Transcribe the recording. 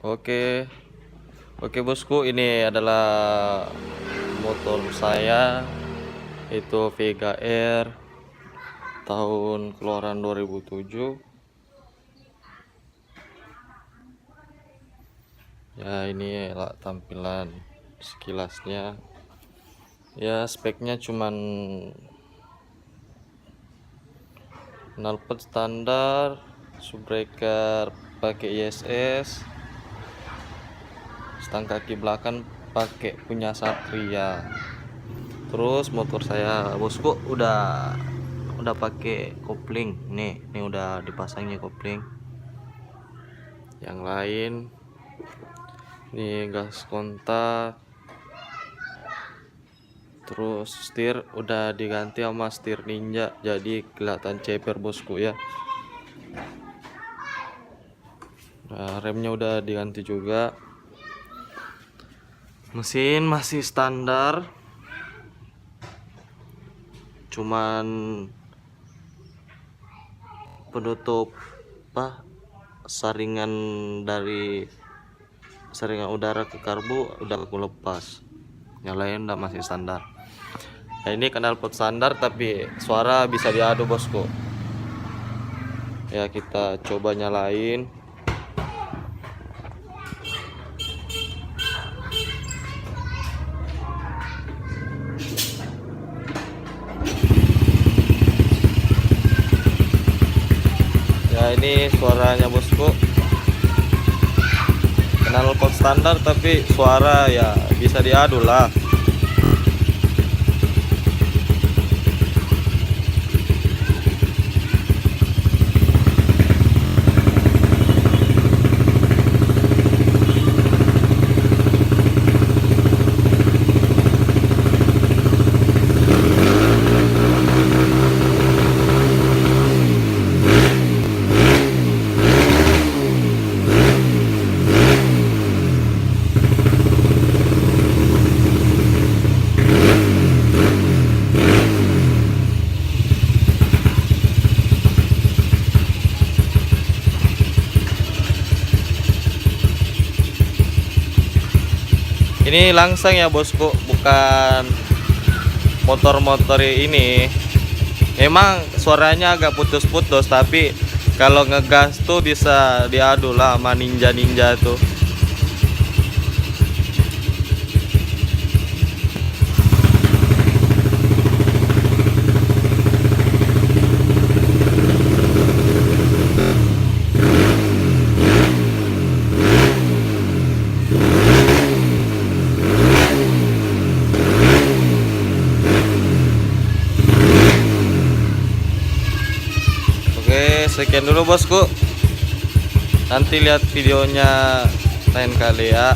Oke, oke bosku, ini adalah motor saya, itu Vega R tahun keluaran 2007. Ya, ini lah tampilan sekilasnya. Ya, speknya cuman knalpot standar, subbreaker pakai ISS, stang kaki belakang pakai punya Satria. Terus motor saya bosku udah pakai kopling nih, ini udah dipasangnya kopling. Yang lain ini gas kontak, terus setir udah diganti sama setir Ninja, jadi kelihatan ceper bosku ya. Nah, remnya udah diganti juga. Mesin masih standar, cuman penutup saringan dari saringan udara ke karbu udah aku lepas. Yang lain udah masih standar. Nah, ini knalpot standar tapi suara bisa diadu bosku. Ya, kita coba nyalain. Ya, ini suaranya bosku. Knalpot standar tapi suara ya bisa diadu lah. Ini langsung ya bosku, bukan motor-motor ini. Memang suaranya agak putus-putus, tapi kalau ngegas tuh bisa diadu lah sama ninja-ninja tuh. Sekian dulu bosku, nanti lihat videonya lain kali ya.